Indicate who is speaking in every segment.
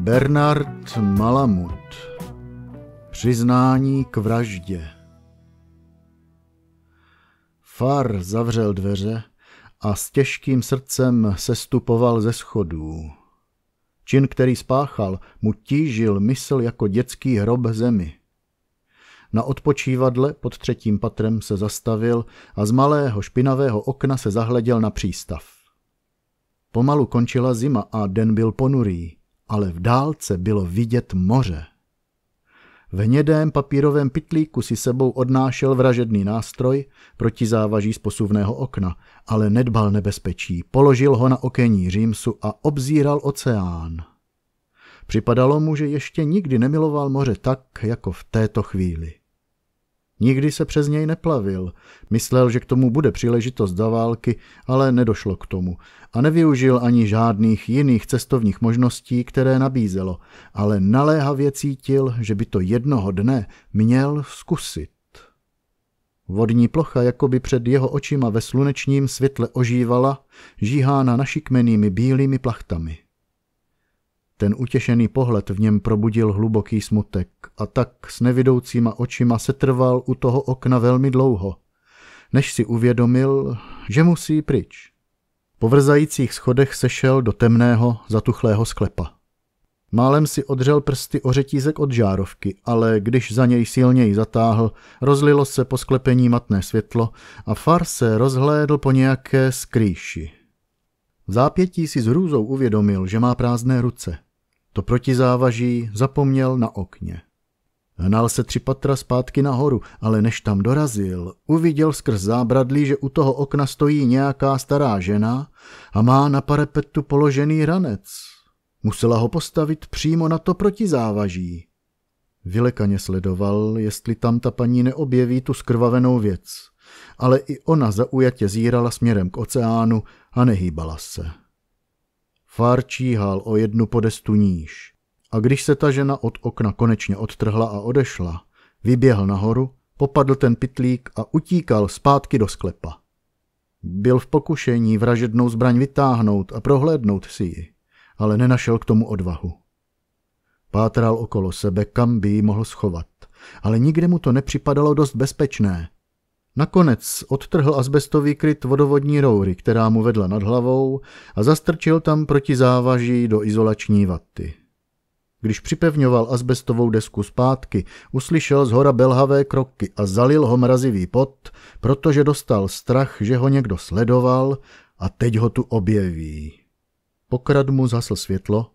Speaker 1: Bernard Malamud. Přiznání k vraždě. Far zavřel dveře a s těžkým srdcem sestupoval ze schodů. Čin, který spáchal, mu tížil mysl jako dětský hrob zemi. Na odpočívadle pod 3. patrem se zastavil a z malého špinavého okna se zahleděl na přístav. Pomalu končila zima a den byl ponurý, ale v dálce bylo vidět moře. V hnědém papírovém pytlíku si sebou odnášel vražedný nástroj proti závaží z posuvného okna, ale nedbal nebezpečí, položil ho na okenní římsu a obzíral oceán. Připadalo mu, že ještě nikdy nemiloval moře tak, jako v této chvíli. Nikdy se přes něj neplavil, myslel, že k tomu bude příležitost za války, ale nedošlo k tomu a nevyužil ani žádných jiných cestovních možností, které nabízelo, ale naléhavě cítil, že by to jednoho dne měl zkusit. Vodní plocha jakoby před jeho očima ve slunečním světle ožívala, žíhána našikmenými bílými plachtami. Ten utěšený pohled v něm probudil hluboký smutek a tak s nevidoucíma očima se trval u toho okna velmi dlouho, než si uvědomil, že musí pryč. Po vrzajících schodech sešel do temného, zatuchlého sklepa. Málem si odřel prsty o řetízek od žárovky, ale když za něj silněji zatáhl, rozlilo se po sklepení matné světlo a Far se rozhlédl po nějaké skrýši. V zápětí si s hrůzou uvědomil, že má prázdné ruce. To protizávaží zapomněl na okně. Hnal se 3 patra zpátky nahoru, ale než tam dorazil, uviděl skrz zábradlí, že u toho okna stojí nějaká stará žena a má na parapetu položený ranec. Musela ho postavit přímo na to protizávaží. Vylekaně sledoval, jestli tam ta paní neobjeví tu skrvavenou věc, ale i ona zaujatě zírala směrem k oceánu a nehýbala se. Far číhal o 1 podestu níž a když se ta žena od okna konečně odtrhla a odešla, vyběhl nahoru, popadl ten pytlík a utíkal zpátky do sklepa. Byl v pokušení vražednou zbraň vytáhnout a prohlédnout si ji, ale nenašel k tomu odvahu. Pátral okolo sebe, kam by ji mohl schovat, ale nikde mu to nepřipadalo dost bezpečné. Nakonec odtrhl azbestový kryt vodovodní roury, která mu vedla nad hlavou, a zastrčil tam proti závaží do izolační vaty. Když připevňoval azbestovou desku zpátky, uslyšel zhora belhavé kroky a zalil ho mrazivý pot, protože dostal strach, že ho někdo sledoval a teď ho tu objeví. Pokrad mu zasl světlo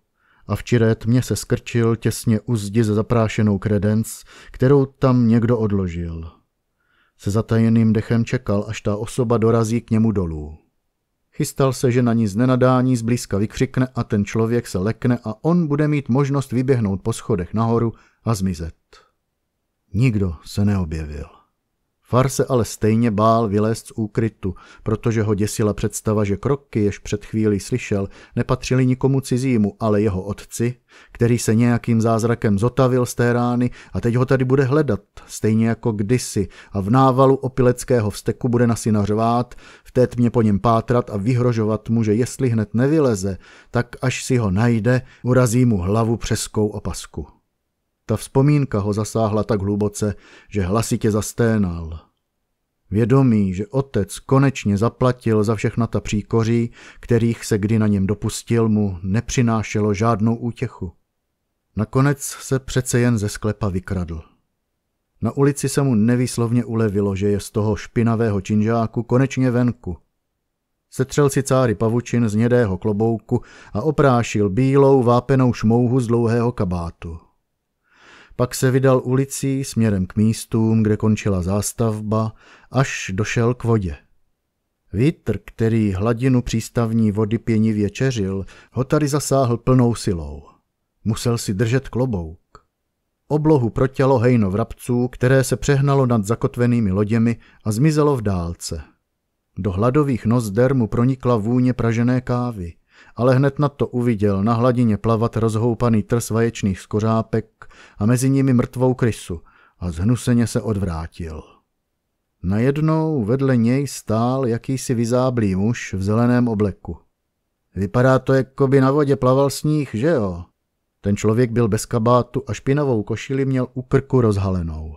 Speaker 1: a v čiré tmě se skrčil těsně u zdi se zaprášenou kredenc, kterou tam někdo odložil. Se zatajeným dechem čekal, až ta osoba dorazí k němu dolů. Chystal se, že na ní z nenadání zblízka vykřikne a ten člověk se lekne a on bude mít možnost vyběhnout po schodech nahoru a zmizet. Nikdo se neobjevil. Far se ale stejně bál vylézt z úkrytu, protože ho děsila představa, že kroky, jež před chvílí slyšel, nepatřily nikomu cizímu, ale jeho otci, který se nějakým zázrakem zotavil z té rány a teď ho tady bude hledat, stejně jako kdysi, a v návalu opileckého vzteku bude na syna řvát, v té tmě po něm pátrat a vyhrožovat mu, že jestli hned nevyleze, tak až si ho najde, urazí mu hlavu přeskou opasku. Ta vzpomínka ho zasáhla tak hluboce, že hlasitě zasténal. Vědomí, že otec konečně zaplatil za všechna ta příkoří, kterých se kdy na něm dopustil, mu nepřinášelo žádnou útěchu. Nakonec se přece jen ze sklepa vykradl. Na ulici se mu nevýslovně ulevilo, že je z toho špinavého činžáku konečně venku. Setřel si cáry pavučin z hnědého klobouku a oprášil bílou vápenou šmouhu z dlouhého kabátu. Pak se vydal ulicí směrem k místům, kde končila zástavba, až došel k vodě. Vítr, který hladinu přístavní vody pěnivě čeřil, ho tady zasáhl plnou silou. Musel si držet klobouk. Oblohu protělo hejno vrabců, které se přehnalo nad zakotvenými loděmi a zmizelo v dálce. Do hladových nozder mu pronikla vůně pražené kávy, ale hned na to uviděl na hladině plavat rozhoupaný trs vaječných skořápek a mezi nimi mrtvou krysu a zhnuseně se odvrátil. Najednou vedle něj stál jakýsi vyzáblý muž v zeleném obleku. Vypadá to, jako by na vodě plaval sníh, že jo? Ten člověk byl bez kabátu a špinavou košili měl u krku rozhalenou.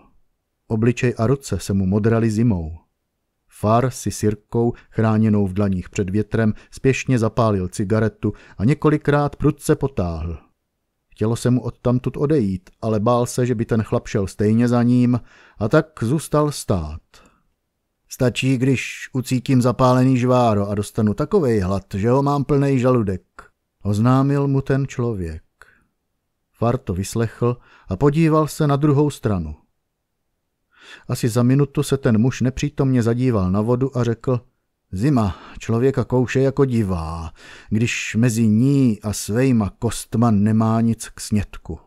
Speaker 1: Obličej a ruce se mu modraly zimou. Far si sirkou, chráněnou v dlaních před větrem, spěšně zapálil cigaretu a několikrát prudce potáhl. Chtělo se mu odtamtud odejít, ale bál se, že by ten chlap šel stejně za ním, a tak zůstal stát. Stačí, když ucítím zapálený žváro a dostanu takovej hlad, že ho mám plnej žaludek, oznámil mu ten člověk. Far to vyslechl a podíval se na druhou stranu. Asi za minutu se ten muž nepřítomně zadíval na vodu a řekl: Zima člověka kouše jako divá, když mezi ní a svejma kostma nemá nic k snědku.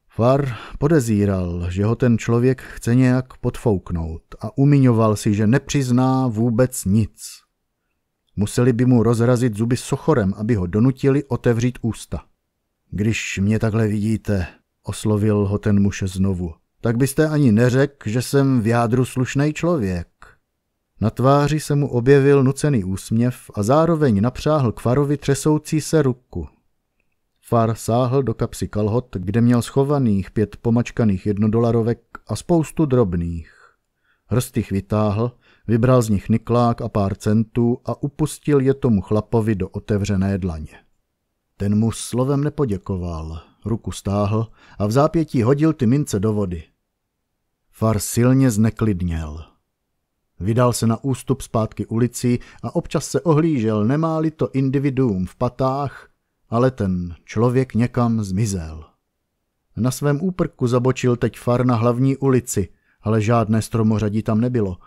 Speaker 1: Far podezíral, že ho ten člověk chce nějak podfouknout a umiňoval si, že nepřizná vůbec nic. Museli by mu rozrazit zuby sochorem, aby ho donutili otevřít ústa. Když mě takhle vidíte, oslovil ho ten muž znovu, tak byste ani neřekl, že jsem v jádru slušnej člověk. Na tváři se mu objevil nucený úsměv a zároveň napřáhl k Farovi třesoucí se ruku. Far sáhl do kapsy kalhot, kde měl schovaných 5 pomačkaných $1 a spoustu drobných. Hrstych vytáhl, vybral z nich niklák a pár centů a upustil je tomu chlapovi do otevřené dlaně. Ten mu slovem nepoděkoval, ruku stáhl a v zápětí hodil ty mince do vody. Far silně zneklidněl. Vydal se na ústup zpátky ulicí a občas se ohlížel, nemá-li to individuum v patách, ale ten člověk někam zmizel. Na svém úprku zabočil teď Far na hlavní ulici, ale žádné stromořadí tam nebylo.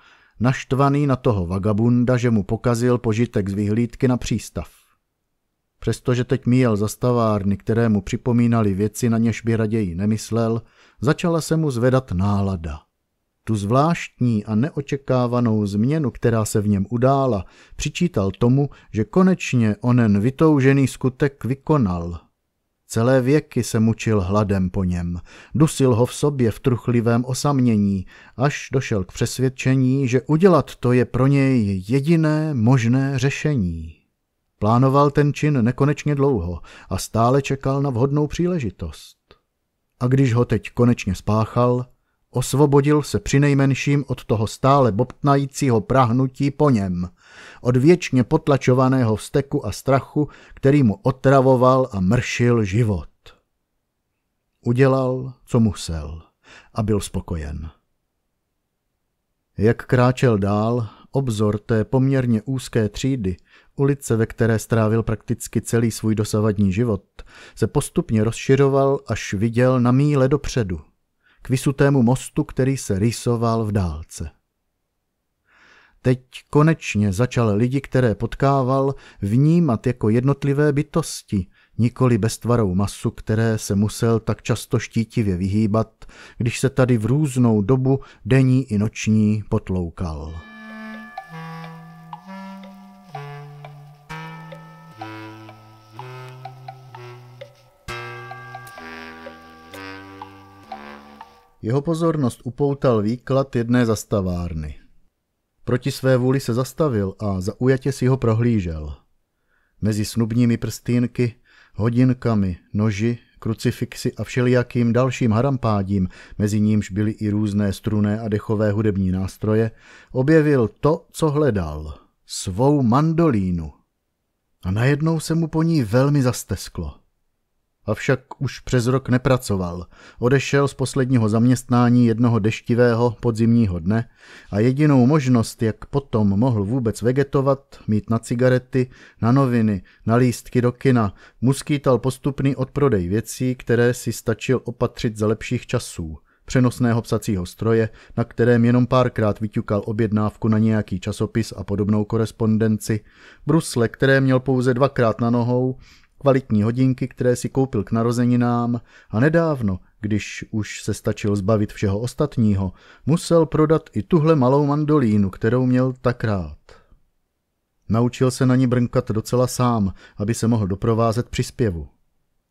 Speaker 1: Naštvaný na toho vagabunda, že mu pokazil požitek z vyhlídky na přístav. Přestože teď míjel zastavárny, které mu připomínaly věci, na něž by raději nemyslel, začala se mu zvedat nálada. Tu zvláštní a neočekávanou změnu, která se v něm udála, přičítal tomu, že konečně onen vytoužený skutek vykonal. Celé věky se mučil hladem po něm, dusil ho v sobě v truchlivém osamění, až došel k přesvědčení, že udělat to je pro něj jediné možné řešení. Plánoval ten čin nekonečně dlouho a stále čekal na vhodnou příležitost. A když ho teď konečně spáchal, osvobodil se přinejmenším od toho stále bobtnajícího prahnutí po něm, od věčně potlačovaného vzteku a strachu, který mu otravoval a mršil život. Udělal, co musel, a byl spokojen. Jak kráčel dál, obzor té poměrně úzké třídy, ulice, ve které strávil prakticky celý svůj dosavadní život, se postupně rozšiřoval, až viděl na míle dopředu, k vysutému mostu, který se rýsoval v dálce. Teď konečně začal lidi, které potkával, vnímat jako jednotlivé bytosti, nikoli beztvarou masu, které se musel tak často štítivě vyhýbat, když se tady v různou dobu, denní i noční, potloukal. Jeho pozornost upoutal výklad jedné zastavárny. Proti své vůli se zastavil a zaujatě si ho prohlížel. Mezi snubními prstýnky, hodinkami, noži, krucifixy a všelijakým dalším harampádím, mezi nímž byly i různé strunné a dechové hudební nástroje, objevil to, co hledal, svou mandolínu. A najednou se mu po ní velmi zastesklo. Avšak už přes rok nepracoval, odešel z posledního zaměstnání jednoho deštivého podzimního dne a jedinou možnost, jak potom mohl vůbec vegetovat, mít na cigarety, na noviny, na lístky do kina, mu skýtal postupný odprodej věcí, které si stačil opatřit za lepších časů, přenosného psacího stroje, na kterém jenom párkrát vyťukal objednávku na nějaký časopis a podobnou korespondenci, brusle, které měl pouze 2krát na nohou, kvalitní hodinky, které si koupil k narozeninám a nedávno, když už se stačil zbavit všeho ostatního, musel prodat i tuhle malou mandolínu, kterou měl tak rád. Naučil se na ní brnkat docela sám, aby se mohl doprovázet při zpěvu.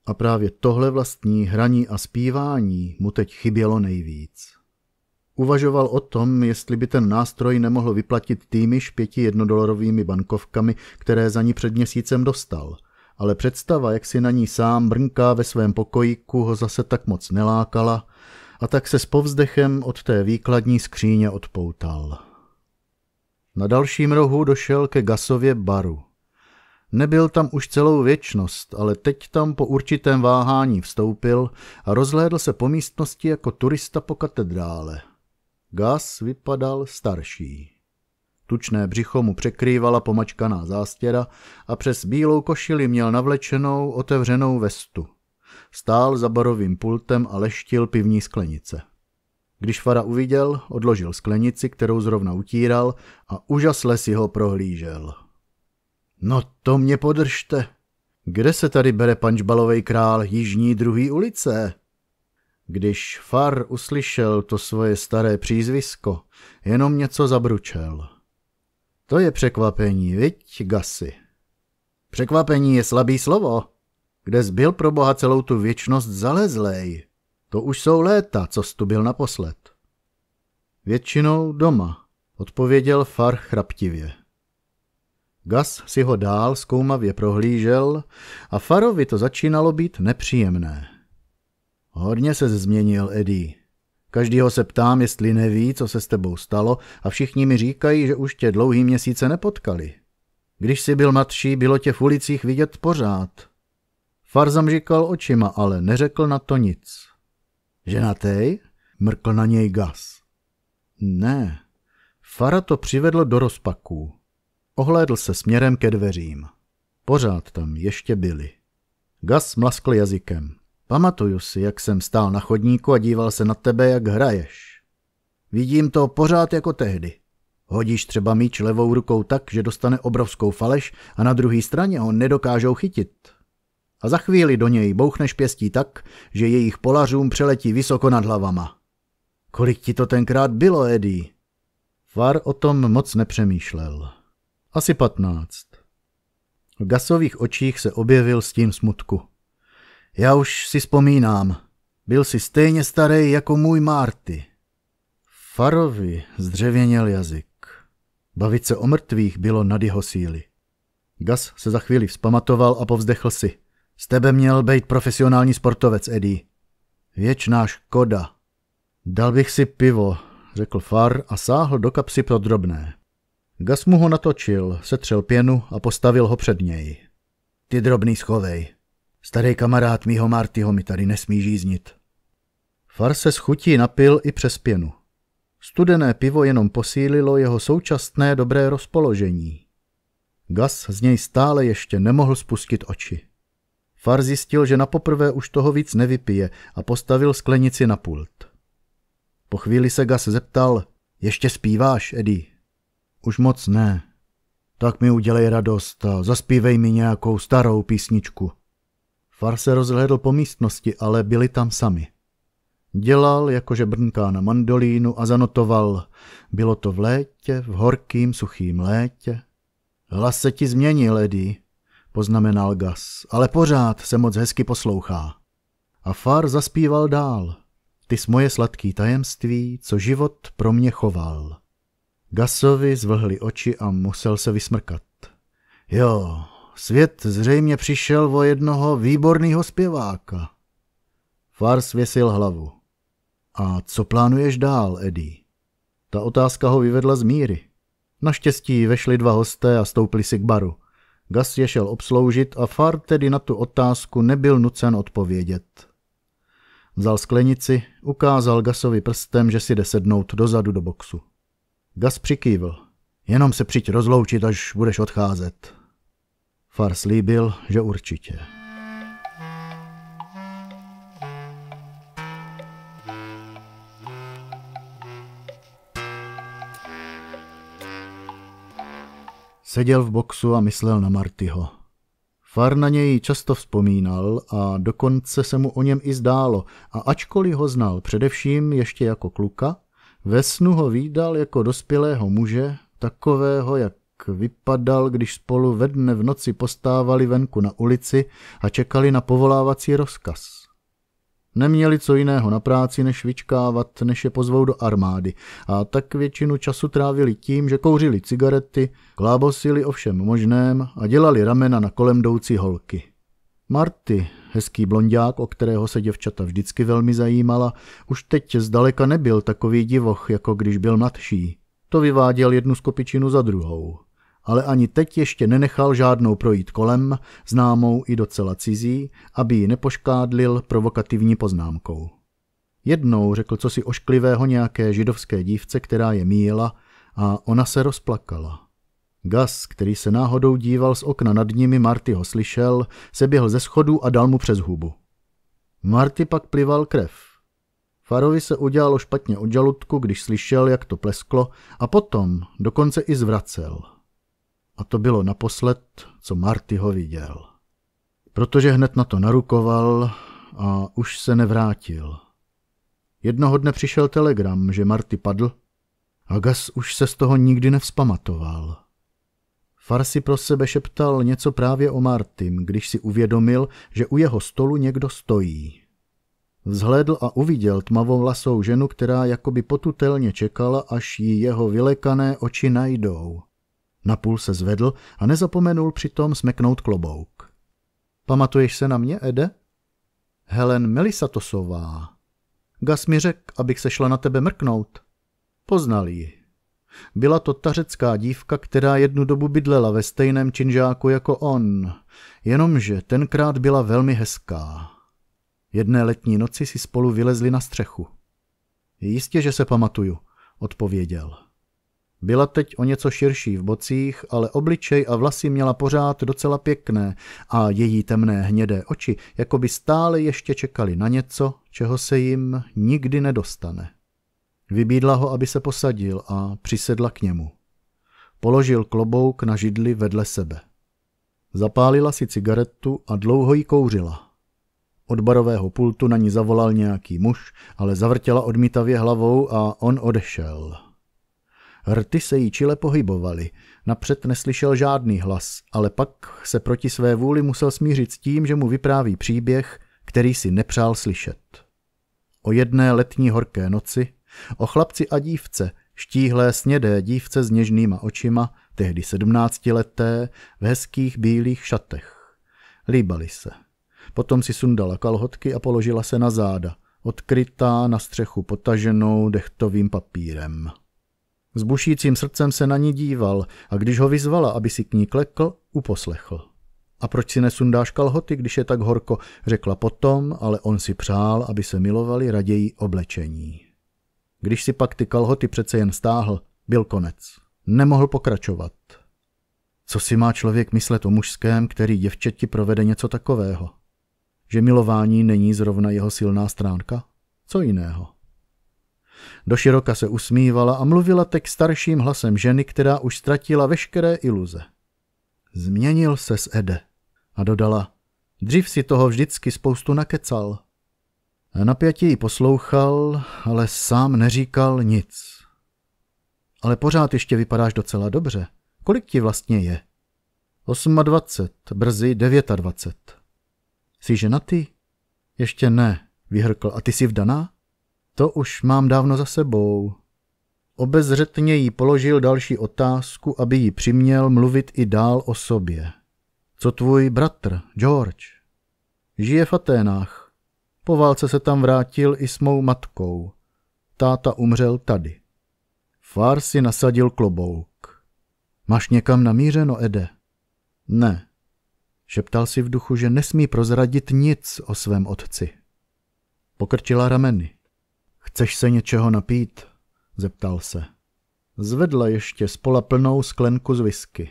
Speaker 1: A právě tohle vlastní hraní a zpívání mu teď chybělo nejvíc. Uvažoval o tom, jestli by ten nástroj nemohl vyplatit týmiž 5 $1 bankovkami, které za ní před měsícem dostal, ale představa, jak si na ní sám brnká ve svém pokojíku, ho zase tak moc nelákala a tak se s povzdechem od té výkladní skříně odpoutal. Na dalším rohu došel ke Gasově baru. Nebyl tam už celou věčnost, ale teď tam po určitém váhání vstoupil a rozhlédl se po místnosti jako turista po katedrále. Gas vypadal starší. Tučné břicho mu překrývala pomačkaná zástěra a přes bílou košili měl navlečenou otevřenou vestu. Stál za barovým pultem a leštil pivní sklenice. Když Fara uviděl, odložil sklenici, kterou zrovna utíral, a úžasle si ho prohlížel. No to mě podržte. Kde se tady bere Pančbalovej král Jižní 2. ulice? Když Far uslyšel to svoje staré přízvisko, jenom něco zabručel. To je překvapení, viď, Gasi? Překvapení je slabý slovo. Kde zbyl pro boha celou tu věčnost zalezlej? To už jsou léta, co jsi tu byl naposled. Většinou doma, odpověděl Far chraptivě. Gas si ho dál zkoumavě prohlížel a Farovi to začínalo být nepříjemné. Hodně se změnil, Eddie. Každýho se ptám, jestli neví, co se s tebou stalo, a všichni mi říkají, že už tě dlouhý měsíce nepotkali. Když jsi byl mladší, bylo tě v ulicích vidět pořád. Far zamžikal očima, ale neřekl na to nic. Ženatej? Mrkl na něj Gas. Ne. Fara to přivedlo do rozpaků. Ohlédl se směrem ke dveřím. Pořád tam ještě byli. Gas mlaskl jazykem. Pamatuju si, jak jsem stál na chodníku a díval se na tebe, jak hraješ. Vidím to pořád jako tehdy. Hodíš třeba míč levou rukou tak, že dostane obrovskou faleš a na druhé straně ho nedokážou chytit. A za chvíli do něj bouchneš pěstí tak, že jejich polařům přeletí vysoko nad hlavama. Kolik ti to tenkrát bylo, Eddie? Far o tom moc nepřemýšlel. Asi 15. V Gasových očích se objevil stín smutku. Já už si vzpomínám. Byl jsi stejně starý jako můj Marty. Farovi zdřevěněl jazyk. Bavit se o mrtvých bylo nad jeho síly. Gas se za chvíli vzpamatoval a povzdechl si. Z tebe měl být profesionální sportovec, Eddie. Věčná škoda. Dal bych si pivo, řekl Far a sáhl do kapsy pro drobné. Gas mu ho natočil, setřel pěnu a postavil ho před něj. Ty drobný schovej. Starý kamarád mýho Martyho mi tady nesmí žíznit. Far se s chutí napil i přes pěnu. Studené pivo jenom posílilo jeho současné dobré rozpoložení. Gas z něj stále ještě nemohl spustit oči. Far zjistil, že napoprvé už toho víc nevypije a postavil sklenici na pult. Po chvíli se Gas zeptal, ještě zpíváš, Eddie? Už moc ne. Tak mi udělej radost a zaspívej mi nějakou starou písničku. Far se rozhlédl po místnosti, ale byli tam sami. Dělal, jakože brnká na mandolínu a zanotoval. Bylo to v létě, v horkým, suchým létě. Hlas se ti změnil, Eddie, poznamenal Gas, ale pořád se moc hezky poslouchá. A Far zaspíval dál. Ty jsi moje sladký tajemství, co život pro mě choval. Gasovi zvlhly oči a musel se vysmrkat. Jo, svět zřejmě přišel o jednoho výborného zpěváka. Far svěsil hlavu. A co plánuješ dál, Eddie? Ta otázka ho vyvedla z míry. Naštěstí vešli 2 hosté a stoupli si k baru. Gas je šel obsloužit a Far tedy na tu otázku nebyl nucen odpovědět. Vzal sklenici, ukázal Gasovi prstem, že si jde sednout dozadu do boxu. Gas přikývl. Jenom se přijď rozloučit, až budeš odcházet. Far slíbil, že určitě. Seděl v boxu a myslel na Martyho. Far na něj často vzpomínal a dokonce se mu o něm i zdálo, a ačkoliv ho znal především ještě jako kluka, ve snu ho vídal jako dospělého muže, takového, jak vypadal, když spolu ve dne v noci postávali venku na ulici a čekali na povolávací rozkaz. Neměli co jiného na práci, než vyčkávat, než je pozvou do armády, a tak většinu času trávili tím, že kouřili cigarety, klábosili o všem možném a dělali ramena na kolem jdoucí holky. Marty, hezký blonďák, o kterého se děvčata vždycky velmi zajímala, už teď zdaleka nebyl takový divoch, jako když byl mladší. To vyváděl jednu skopičinu za druhou. Ale ani teď ještě nenechal žádnou projít kolem, známou i docela cizí, aby ji nepoškádlil provokativní poznámkou. Jednou řekl cosi ošklivého nějaké židovské dívce, která je míjela, a ona se rozplakala. Gus, který se náhodou díval z okna nad nimi, Marty ho slyšel, seběhl ze schodů a dal mu přes hubu. Marty pak plival krev. Farovi se udělalo špatně od žaludku, když slyšel, jak to plesklo, a potom dokonce i zvracel. A to bylo naposled, co Marty ho viděl. Protože hned na to narukoval a už se nevrátil. Jednoho dne přišel telegram, že Marty padl, a Gus už se z toho nikdy nevzpamatoval. Far si pro sebe šeptal něco právě o Martym, když si uvědomil, že u jeho stolu někdo stojí. Vzhlédl a uviděl tmavovlasou ženu, která jakoby potutelně čekala, až jí jeho vylekané oči najdou. Napůl se zvedl a nezapomenul přitom smeknout klobouk. Pamatuješ se na mě, Ede? Helen Melisatosová. Gus mi řekl, abych se šla na tebe mrknout. Poznal ji. Byla to ta řecká dívka, která jednu dobu bydlela ve stejném činžáku jako on, jenomže tenkrát byla velmi hezká. Jedné letní noci si spolu vylezli na střechu. Jistě, že se pamatuju, odpověděl. Byla teď o něco širší v bocích, ale obličej a vlasy měla pořád docela pěkné a její temné hnědé oči jakoby stále ještě čekali na něco, čeho se jim nikdy nedostane. Vybídla ho, aby se posadil, a přisedla k němu. Položil klobouk na židli vedle sebe. Zapálila si cigaretu a dlouho ji kouřila. Od barového pultu na ní zavolal nějaký muž, ale zavrtěla odmítavě hlavou a on odešel. Rty se jí čile pohybovaly, napřed neslyšel žádný hlas, ale pak se proti své vůli musel smířit s tím, že mu vypráví příběh, který si nepřál slyšet. O jedné letní horké noci, o chlapci a dívce, štíhlé snědé dívce s něžnýma očima, tehdy 17leté, v hezkých bílých šatech. Líbali se. Potom si sundala kalhotky a položila se na záda, odkrytá na střechu potaženou dechtovým papírem. S bušícím srdcem se na ní díval a když ho vyzvala, aby si k ní klekl, uposlechl. A proč si nesundáš kalhoty, když je tak horko, řekla potom, ale on si přál, aby se milovali raději oblečení. Když si pak ty kalhoty přece jen stáhl, byl konec. Nemohl pokračovat. Co si má člověk myslet o mužském, který děvčeti provede něco takového? Že milování není zrovna jeho silná stránka? Co jiného? Doširoka se usmívala a mluvila teď starším hlasem ženy, která už ztratila veškeré iluze. Změnil ses, Ede. A dodala, dřív si toho vždycky spoustu nakecal. Napjatě ji poslouchal, ale sám neříkal nic. Ale pořád ještě vypadáš docela dobře. Kolik ti vlastně je? 28, brzy 29. Jsi ženatý? Ještě ne, vyhrkl. A ty jsi vdaná? To už mám dávno za sebou. Obezřetně jí položil další otázku, aby ji přiměl mluvit i dál o sobě. Co tvůj bratr, George? Žije v Aténách. Po válce se tam vrátil i s mou matkou. Táta umřel tady. Fár si nasadil klobouk. Máš někam namířeno, Ede? Ne. Šeptal si v duchu, že nesmí prozradit nic o svém otci. Pokrčila rameny. Chceš se něčeho napít? Zeptal se. Zvedla ještě z pola plnou sklenku z whisky.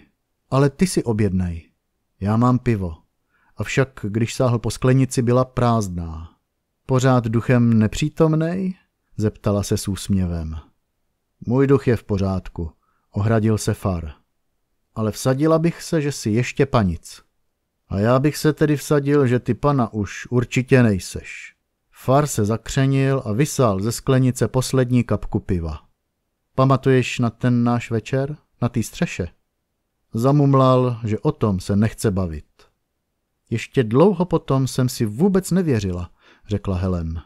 Speaker 1: Ale ty si objednej. Já mám pivo. Avšak, když sáhl po sklenici, byla prázdná. Pořád duchem nepřítomnej? Zeptala se s úsměvem. Můj duch je v pořádku, ohradil se Far. Ale vsadila bych se, že jsi ještě panic. A já bych se tedy vsadil, že ty pana už určitě nejseš. Far se zakřenil a vysál ze sklenice poslední kapku piva. Pamatuješ na ten náš večer? Na té střeše? Zamumlal, že o tom se nechce bavit. Ještě dlouho potom jsem si vůbec nevěřila, řekla Helen.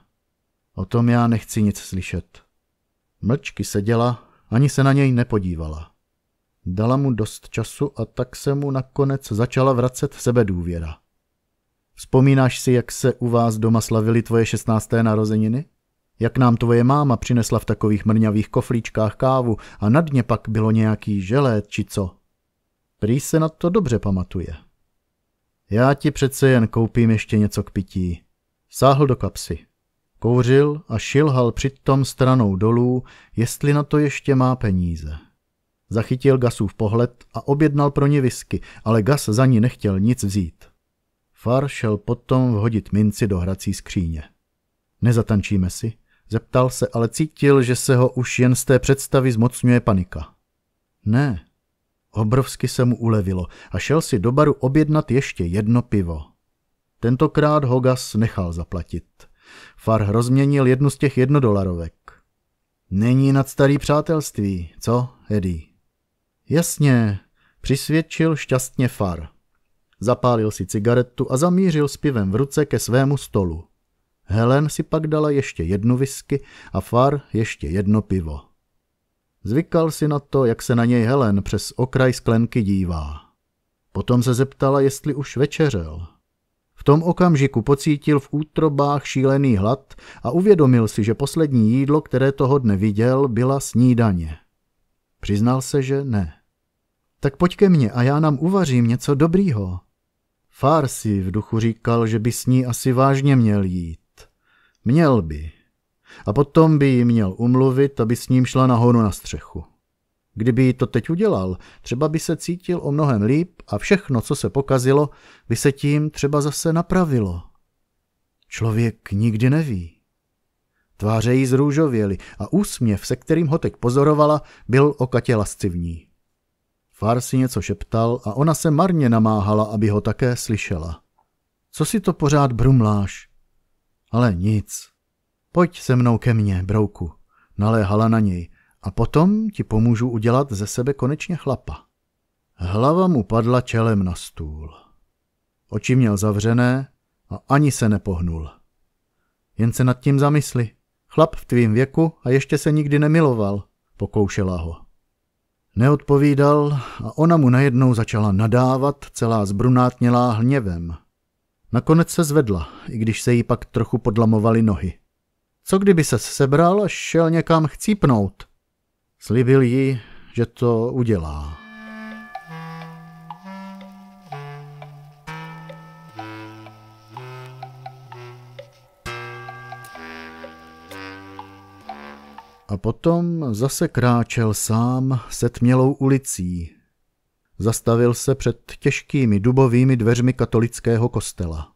Speaker 1: O tom já nechci nic slyšet. Mlčky seděla, ani se na něj nepodívala. Dala mu dost času a tak se mu nakonec začala vracet sebedůvěra. Vzpomínáš si, jak se u vás doma slavili tvoje 16. narozeniny? Jak nám tvoje máma přinesla v takových mrňavých koflíčkách kávu a na dně pak bylo nějaký želét či co? Prý se na to dobře pamatuje. Já ti přece jen koupím ještě něco k pití. Sáhl do kapsy. Kouřil a šilhal přitom stranou dolů, jestli na to ještě má peníze. Zachytil Gasův pohled a objednal pro ní whisky, ale Gas za ní nechtěl nic vzít. Far šel potom vhodit minci do hrací skříně. Nezatančíme si? Zeptal se, ale cítil, že se ho už jen z té představy zmocňuje panika. Ne. Obrovsky se mu ulevilo a šel si do baru objednat ještě jedno pivo. Tentokrát ho Gas nechal zaplatit. Far rozměnil jednu z těch $1. Není nad starý přátelství, co, Eddie? Jasně, přisvědčil šťastně Far. Zapálil si cigaretu a zamířil s pivem v ruce ke svému stolu. Helen si pak dala ještě jednu whisky a Far ještě jedno pivo. Zvykal si na to, jak se na něj Helen přes okraj sklenky dívá. Potom se zeptala, jestli už večeřel. V tom okamžiku pocítil v útrobách šílený hlad a uvědomil si, že poslední jídlo, které toho dne viděl, byla snídaně. Přiznal se, že ne. Tak pojď ke mně a já nám uvařím něco dobrýho. Far si v duchu říkal, že by s ní asi vážně měl jít. Měl by. A potom by ji měl umluvit, aby s ním šla nahoru na střechu. Kdyby jí to teď udělal, třeba by se cítil o mnohem líp a všechno, co se pokazilo, by se tím třeba zase napravilo. Člověk nikdy neví. Tváře jí zrůžověly a úsměv, se kterým ho teď pozorovala, byl okatě lascivní. Far si něco šeptal a ona se marně namáhala, aby ho také slyšela. Co si to pořád brumláš? Ale nic. Pojď se mnou ke mně, brouku, naléhala na něj. A potom ti pomůžu udělat ze sebe konečně chlapa. Hlava mu padla čelem na stůl. Oči měl zavřené a ani se nepohnul. Jen se nad tím zamysli. Chlap v tvým věku a ještě se nikdy nemiloval, pokoušela ho. Neodpovídal a ona mu najednou začala nadávat, celá zbrunátnělá hněvem. Nakonec se zvedla, i když se jí pak trochu podlamovaly nohy. Co kdyby ses sebral a šel někam chcípnout? Slibil jí, že to udělá. A potom zase kráčel sám setmělou ulicí. Zastavil se před těžkými dubovými dveřmi katolického kostela.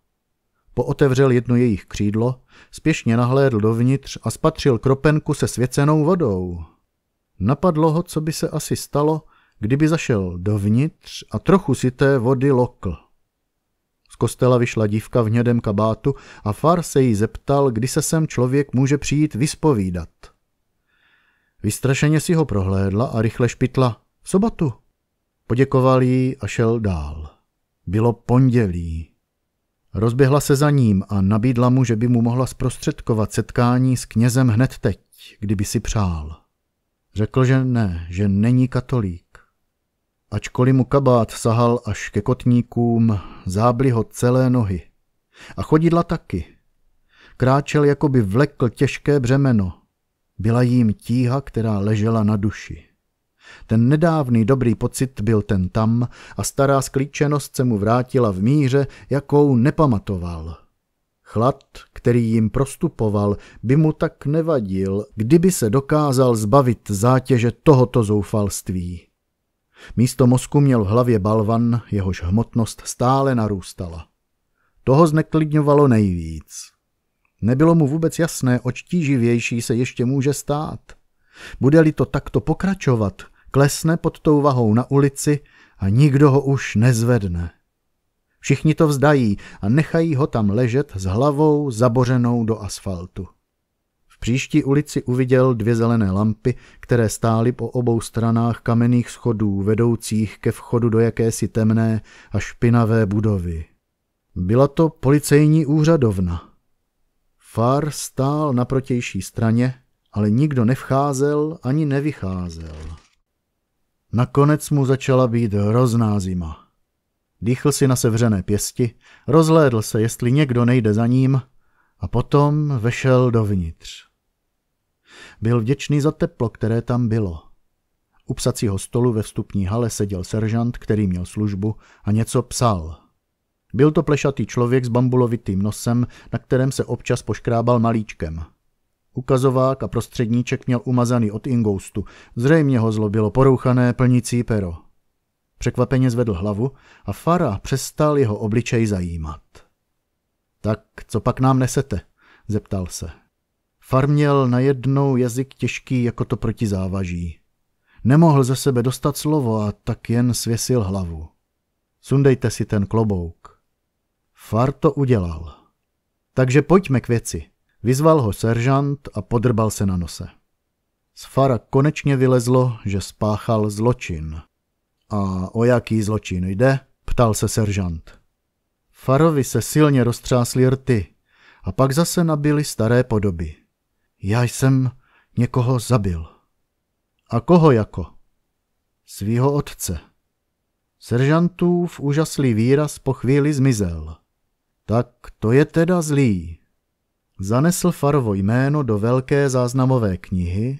Speaker 1: Pootevřel jedno jejich křídlo, spěšně nahlédl dovnitř a spatřil kropenku se svěcenou vodou. Napadlo ho, co by se asi stalo, kdyby zašel dovnitř a trochu si té vody lokl. Z kostela vyšla dívka v hnědém kabátu a Far se jí zeptal, kdy se sem člověk může přijít vyspovídat. Vystrašeně si ho prohlédla a rychle špitla. V sobotu. Poděkoval jí a šel dál. Bylo pondělí. Rozběhla se za ním a nabídla mu, že by mu mohla zprostředkovat setkání s knězem hned teď, kdyby si přál. Řekl, že ne, že není katolík. Ačkoliv mu kabát sahal až ke kotníkům, zábly ho celé nohy. A chodidla taky. Kráčel, jako by vlekl těžké břemeno. Byla jím tíha, která ležela na duši. Ten nedávný dobrý pocit byl ten tam a stará sklíčenost se mu vrátila v míře, jakou nepamatoval. Chlad, který jim prostupoval, by mu tak nevadil, kdyby se dokázal zbavit zátěže tohoto zoufalství. Místo mozku měl v hlavě balvan, jehož hmotnost stále narůstala. Toho zneklidňovalo nejvíc. Nebylo mu vůbec jasné, oč tíživější se ještě může stát. Bude-li to takto pokračovat, klesne pod tou vahou na ulici a nikdo ho už nezvedne. Všichni to vzdají a nechají ho tam ležet s hlavou zabořenou do asfaltu. V příští ulici uviděl 2 zelené lampy, které stály po obou stranách kamenných schodů vedoucích ke vchodu do jakési temné a špinavé budovy. Byla to policejní úřadovna. Far stál na protější straně, ale nikdo nevcházel ani nevycházel. Nakonec mu začala být hrozná zima. Dýchl si na sevřené pěsti, rozhlédl se, jestli někdo nejde za ním, a potom vešel dovnitř. Byl vděčný za teplo, které tam bylo. U psacího stolu ve vstupní hale seděl seržant, který měl službu, a něco psal. Byl to plešatý člověk s bambulovitým nosem, na kterém se občas poškrábal malíčkem. Ukazovák a prostředníček měl umazaný od ingoustu, zřejmě ho zlobilo porouchané plnící pero. Překvapeně zvedl hlavu a Fara přestal jeho obličej zajímat. Tak co pak nám nesete? Zeptal se. Far měl najednou jazyk těžký jako to protizávaží. Nemohl ze sebe dostat slovo a tak jen svěsil hlavu. Sundejte si ten klobouk. Far to udělal. Takže pojďme k věci. Vyzval ho seržant a podrbal se na nose. Z Fara konečně vylezlo, že spáchal zločin. A o jaký zločin jde? Ptal se seržant. Farovi se silně roztřásly rty a pak zase nabily staré podoby. Já jsem někoho zabil. A koho jako? Svýho otce. Seržantův úžaslý výraz po chvíli zmizel. Tak to je teda zlý. Zanesl Farovo jméno do velké záznamové knihy,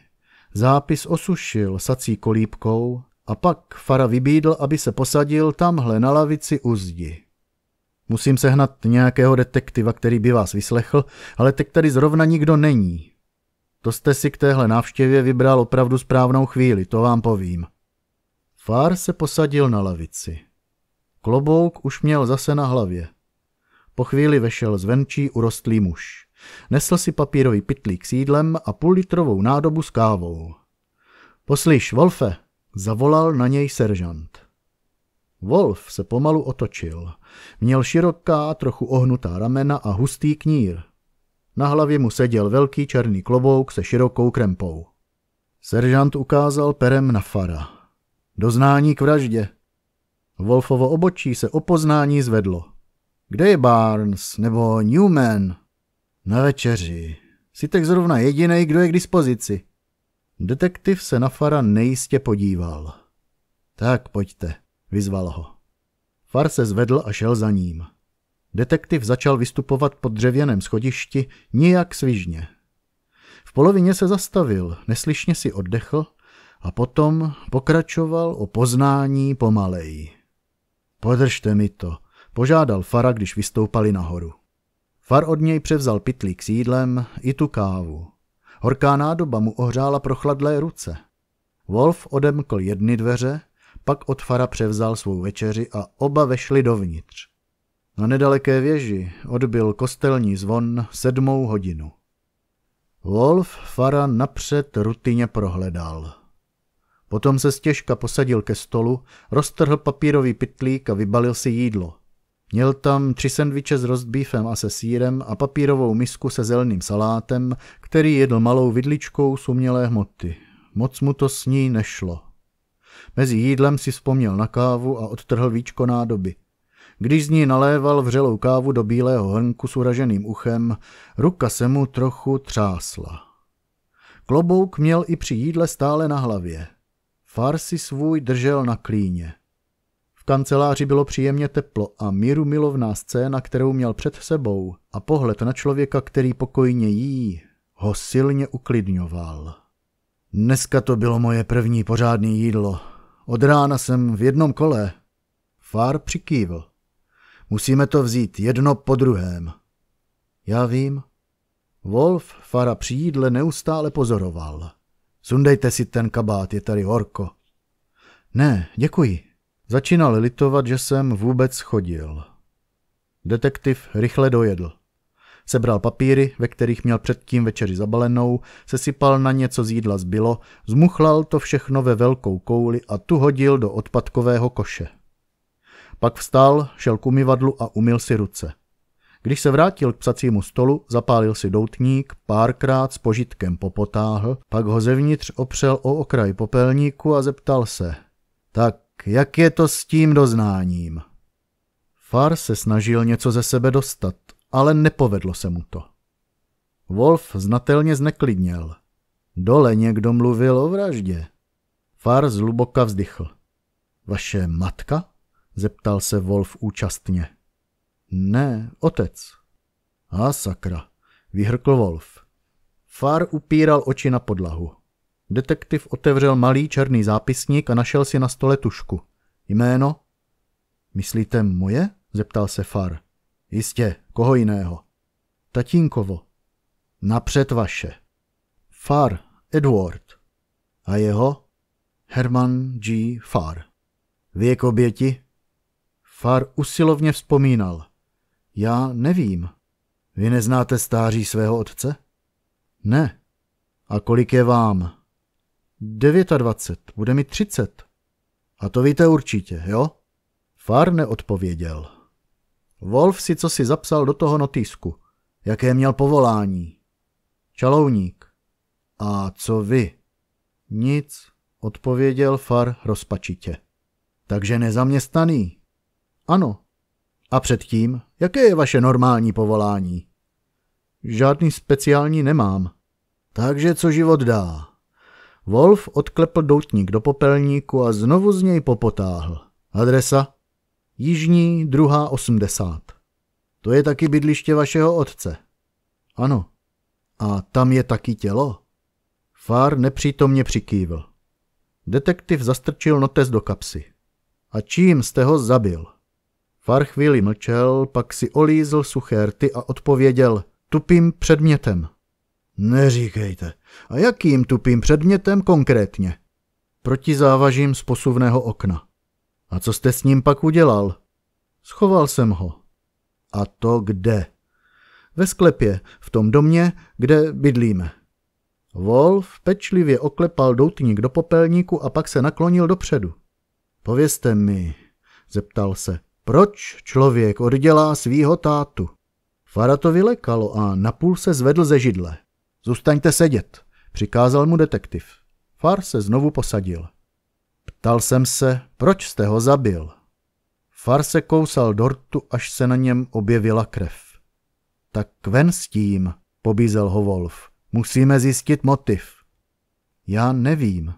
Speaker 1: zápis osušil sací kolíbkou a pak Fara vybídl, aby se posadil tamhle na lavici u zdi. Musím sehnat nějakého detektiva, který by vás vyslechl, ale teď tady zrovna nikdo není. To jste si k téhle návštěvě vybral opravdu správnou chvíli, to vám povím. Far se posadil na lavici. Klobouk už měl zase na hlavě. Po chvíli vešel zvenčí urostlý muž. Nesl si papírový pytlík s jídlem a půllitrovou nádobu s kávou. Poslyš, Wolfe, zavolal na něj seržant. Wolf se pomalu otočil. Měl široká, trochu ohnutá ramena a hustý knír. Na hlavě mu seděl velký černý klobouk se širokou krempou. Seržant ukázal perem na Fara. Doznání k vraždě. Wolfovo obočí se o poznání zvedlo. Kde je Barnes nebo Newman? Na večeři. Jsi tak zrovna jedinej, kdo je k dispozici. Detektiv se na Fara nejistě podíval. Tak pojďte, vyzval ho. Far se zvedl a šel za ním. Detektiv začal vystupovat po dřevěném schodišti nijak svižně. V polovině se zastavil, neslyšně si oddechl a potom pokračoval o poznání pomaleji. Podržte mi to, požádal Fara, když vystoupali nahoru. Far od něj převzal pytlík s jídlem i tu kávu. Horká nádoba mu ohřála prochladlé ruce. Wolf odemkl jedny dveře, pak od Fara převzal svou večeři a oba vešli dovnitř. Na nedaleké věži odbyl kostelní zvon 7 hodinu. Wolf Fara napřed rutině prohledal. Potom se stěžka posadil ke stolu, roztrhl papírový pytlík a vybalil si jídlo. Měl tam 3 sendviče s rostbífem a se sýrem a papírovou misku se zeleným salátem, který jedl malou vidličkou z umělé hmoty. Moc mu to s ní nešlo. Mezi jídlem si vzpomněl na kávu a odtrhl víčko nádoby. Když z ní naléval vřelou kávu do bílého hrnku s uraženým uchem, ruka se mu trochu třásla. Klobouk měl i při jídle stále na hlavě. Far si svůj držel na klíně. V kanceláři bylo příjemně teplo a mírumilovná scéna, kterou měl před sebou, a pohled na člověka, který pokojně jí, ho silně uklidňoval. Dneska to bylo moje první pořádný jídlo. Od rána jsem v jednom kole. Far přikývl. Musíme to vzít jedno po druhém. Já vím. Wolf Fara při jídle neustále pozoroval. Sundejte si ten kabát, je tady horko. Ne, děkuji. Začínal litovat, že jsem vůbec chodil. Detektiv rychle dojedl. Sebral papíry, ve kterých měl předtím večeři zabalenou, sesypal na něco z jídla zbylo, zmuchlal to všechno ve velkou kouli a tu hodil do odpadkového koše. Pak vstal, šel k umyvadlu a umyl si ruce. Když se vrátil k psacímu stolu, zapálil si doutník, párkrát s požitkem popotáhl, pak ho zevnitř opřel o okraj popelníku a zeptal se. Tak, jak je to s tím doznáním? Far se snažil něco ze sebe dostat, ale nepovedlo se mu to. Wolf znatelně zneklidněl. Dole někdo mluvil o vraždě. Far zhluboka vzdychl. Vaše matka? Zeptal se Wolf účastně. Ne, otec. A sakra, vyhrkl Wolf. Far upíral oči na podlahu. Detektiv otevřel malý černý zápisník a našel si na stole tužku. Jméno? Myslíte moje? Zeptal se Far. Jistě, koho jiného? Tatínkovo. Napřed vaše. Far, Edward. A jeho? Herman G. Far. Věk oběti? Far usilovně vzpomínal. Já nevím. Vy neznáte stáří svého otce? Ne. A kolik je vám? 29, bude mi 30. A to víte určitě, jo? Far neodpověděl. Wolf si cosi zapsal do toho notýsku. Jaké měl povolání? Čalouník. A co vy? Nic, odpověděl Far rozpačitě. Takže nezaměstnaný? Ano. A předtím, jaké je vaše normální povolání? Žádný speciální nemám. Takže co život dá? Wolf odklepl doutník do popelníku a znovu z něj popotáhl. Adresa? Jižní 2. 80. To je taky bydliště vašeho otce. Ano. A tam je taky tělo? Far nepřítomně přikývl. Detektiv zastrčil notes do kapsy. A čím jste ho zabil? Far chvíli mlčel, pak si olízl suché rty a odpověděl tupým předmětem. Neříkejte. A jakým tupým předmětem konkrétně? Proti závažím z posuvného okna. A co jste s ním pak udělal? Schoval jsem ho. A to kde? Ve sklepě, v tom domě, kde bydlíme. Wolf pečlivě oklepal doutník do popelníku a pak se naklonil dopředu. Povězte mi, zeptal se, proč člověk oddělá svýho tátu? Fara to vylekalo a napůl se zvedl ze židle. Zůstaňte sedět, přikázal mu detektiv. Far se znovu posadil. Ptal jsem se, proč jste ho zabil? Far se kousal do rtu, až se na něm objevila krev. Tak ven s tím, pobízel ho Wolf. Musíme zjistit motiv. Já nevím.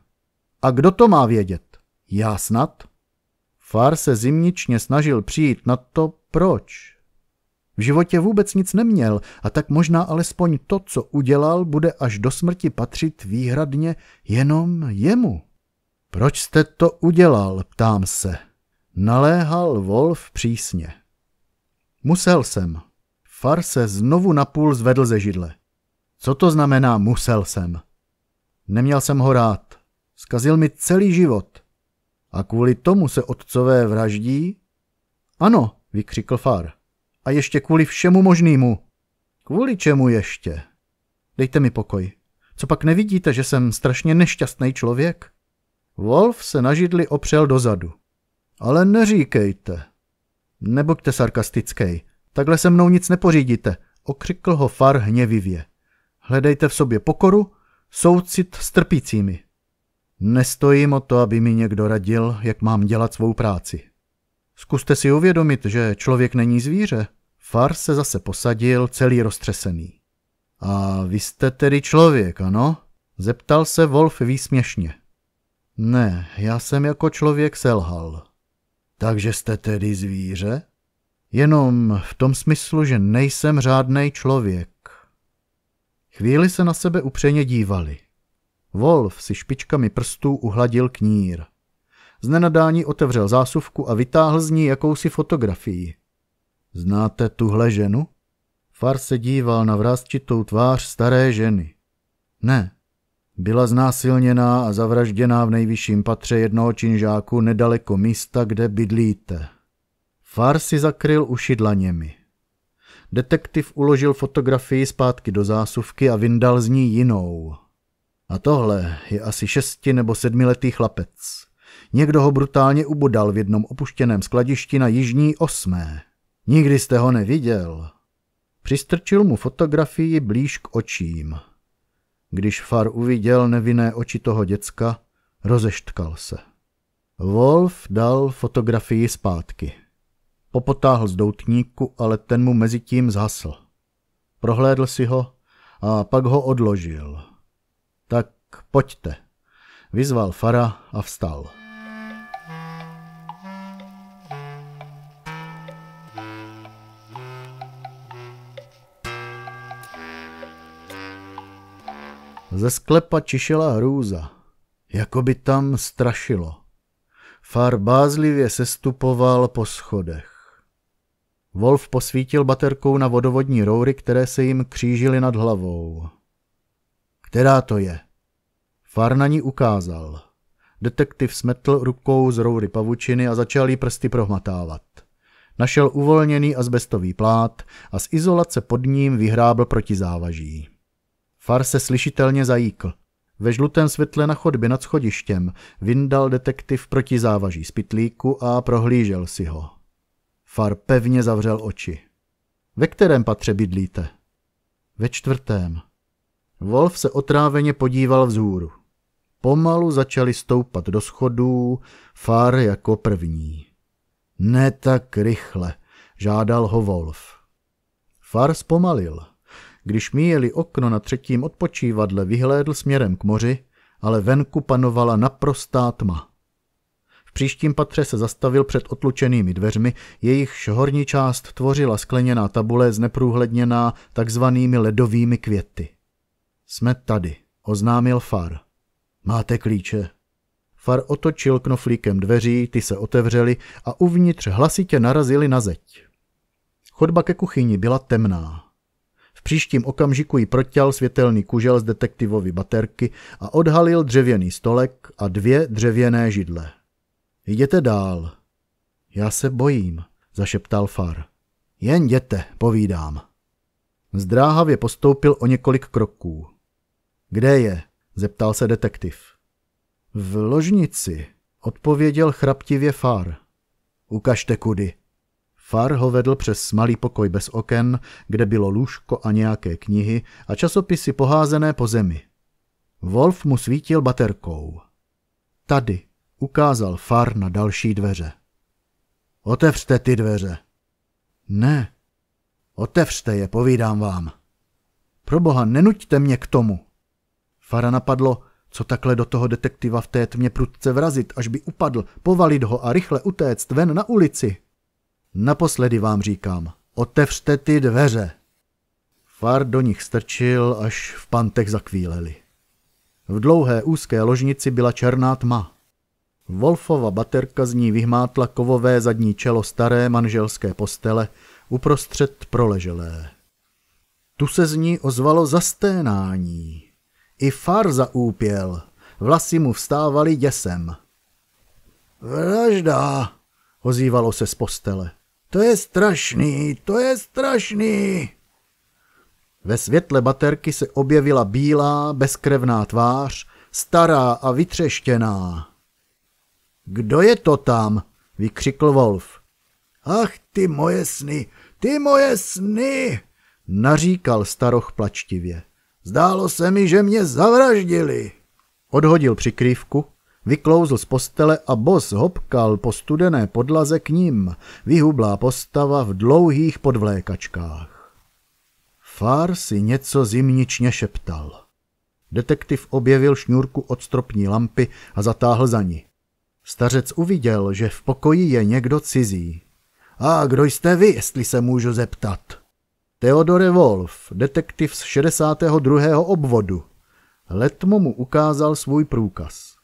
Speaker 1: A kdo to má vědět? Já snad? Far se zimničně snažil přijít na to, proč. V životě vůbec nic neměl a tak možná alespoň to, co udělal, bude až do smrti patřit výhradně jenom jemu. Proč jste to udělal, ptám se. Naléhal Wolf přísně. Musel jsem. Far se znovu napůl zvedl ze židle. Co to znamená musel jsem? Neměl jsem ho rád. Zkazil mi celý život. A kvůli tomu se otcové vraždí? Ano, vykřikl Far. A ještě kvůli všemu možnému. Kvůli čemu ještě? Dejte mi pokoj. Co pak nevidíte, že jsem strašně nešťastný člověk? Wolf se na židli opřel dozadu. Ale neříkejte. Nebuďte sarkastický. Takhle se mnou nic nepořídíte, okřikl ho Far hněvivě. Hledejte v sobě pokoru, soucit s trpícími. Nestojím o to, aby mi někdo radil, jak mám dělat svou práci. Zkuste si uvědomit, že člověk není zvíře. Far se zase posadil, celý roztřesený. A vy jste tedy člověk, ano? Zeptal se Wolf výsměšně. Ne, já jsem jako člověk selhal. Takže jste tedy zvíře? Jenom v tom smyslu, že nejsem řádnej člověk. Chvíli se na sebe upřeně dívali. Wolf si špičkami prstů uhladil knír. Z nenadání otevřel zásuvku a vytáhl z ní jakousi fotografii. Znáte tuhle ženu? Far se díval na vrásčitou tvář staré ženy. Ne. Byla znásilněná a zavražděná v nejvyšším patře jednoho činžáku nedaleko místa, kde bydlíte. Far si zakryl uši dlaněmi. Detektiv uložil fotografii zpátky do zásuvky a vyndal z ní jinou. A tohle je asi 6 nebo 7letý chlapec. Někdo ho brutálně ubodal v jednom opuštěném skladišti na Jižní 8. Nikdy jste ho neviděl. Přistrčil mu fotografii blíž k očím. Když Far uviděl nevinné oči toho děcka, rozeštkal se. Wolf dal fotografii zpátky. Popotáhl z doutníku, ale ten mu mezitím zhasl. Prohlédl si ho a pak ho odložil. Tak pojďte, vyzval Fara a vstal. Ze sklepa čišela hrůza, jako by tam strašilo. Far bázlivě sestupoval po schodech. Wolf posvítil baterkou na vodovodní roury, které se jim křížily nad hlavou. Která to je? Far na ní ukázal. Detektiv smetl rukou z roury pavučiny a začal jí prsty prohmatávat. Našel uvolněný azbestový plát a z izolace pod ním vyhrábl protizávaží. Far se slyšitelně zajíkl. Ve žlutém světle na chodbě nad schodištěm vyndal detektiv protizávaží z pytlíku a prohlížel si ho. Far pevně zavřel oči. Ve kterém patře bydlíte? Ve 4. Wolf se otráveně podíval vzhůru. Pomalu začali stoupat do schodů, Far jako první. Ne tak rychle, žádal ho Wolf. Far zpomalil. Když míjeli okno na 3. odpočívadle, vyhlédl směrem k moři, ale venku panovala naprostá tma. V příštím patře se zastavil před otlučenými dveřmi, jejichž horní část tvořila skleněná tabule zneprůhledněná takzvanými ledovými květy. Jsme tady, oznámil Far. Máte klíče? Far otočil knoflíkem dveří, ty se otevřely a uvnitř hlasitě narazili na zeď. Chodba ke kuchyni byla temná. V příštím okamžiku jí proťal světelný kužel z detektivovy baterky a odhalil dřevěný stolek a 2 dřevěné židle. Jděte dál. Já se bojím, zašeptal Far. Jen jděte, povídám. Zdráhavě postoupil o několik kroků. Kde je? Zeptal se detektiv. V ložnici, odpověděl chraptivě Far. Ukažte kudy. Far ho vedl přes malý pokoj bez oken, kde bylo lůžko a nějaké knihy a časopisy poházené po zemi. Wolf mu svítil baterkou. Tady, ukázal Far na další dveře. Otevřte ty dveře. Ne. Otevřte je, povídám vám. Proboha, nenuďte mě k tomu. Fara napadlo, co takhle do toho detektiva v té tmě prudce vrazit, až by upadl, povalit ho a rychle utéct ven na ulici. Naposledy vám říkám, otevřte ty dveře. Far do nich strčil, až v pantech zakvíleli. V dlouhé úzké ložnici byla černá tma. Wolfova baterka z ní vyhmátla kovové zadní čelo staré manželské postele uprostřed proleželé. Tu se z ní ozvalo zasténání. I Far zaúpěl, vlasy mu vstávaly děsem. Vražda, ozývalo se z postele. To je strašný, to je strašný. Ve světle baterky se objevila bílá, bezkrevná tvář, stará a vytřeštěná. Kdo je to tam? Vykřikl Wolf. Ach, ty moje sny, naříkal staroch plačtivě. Zdálo se mi, že mě zavraždili. Odhodil přikrývku, vyklouzl z postele a bos hopkal po studené podlaze k ním, vyhublá postava v dlouhých podvlékačkách. Far si něco zimničně šeptal. Detektiv objevil šňůrku od stropní lampy a zatáhl za ní. Stařec uviděl, že v pokoji je někdo cizí. A kdo jste vy, jestli se můžu zeptat? Theodore Wolf, detektiv z 62. obvodu. Letmo mu ukázal svůj průkaz.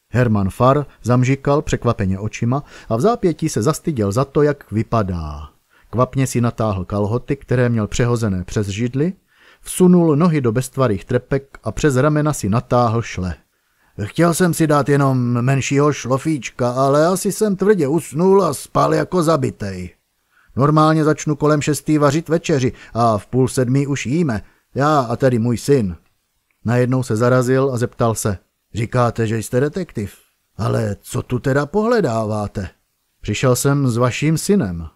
Speaker 1: Herman Far zamžikal překvapeně očima a v zápětí se zastyděl za to, jak vypadá. Kvapně si natáhl kalhoty, které měl přehozené přes židli, vsunul nohy do beztvarých trepek a přes ramena si natáhl šle. Chtěl jsem si dát jenom menšího šlofíčka, ale asi jsem tvrdě usnul a spal jako zabitej. Normálně začnu kolem 6 vařit večeři a v 6:30 už jíme, já a tedy můj syn. Najednou se zarazil a zeptal se. Říkáte, že jste detektiv, ale co tu teda pohledáváte? Přišel jsem s vaším synem.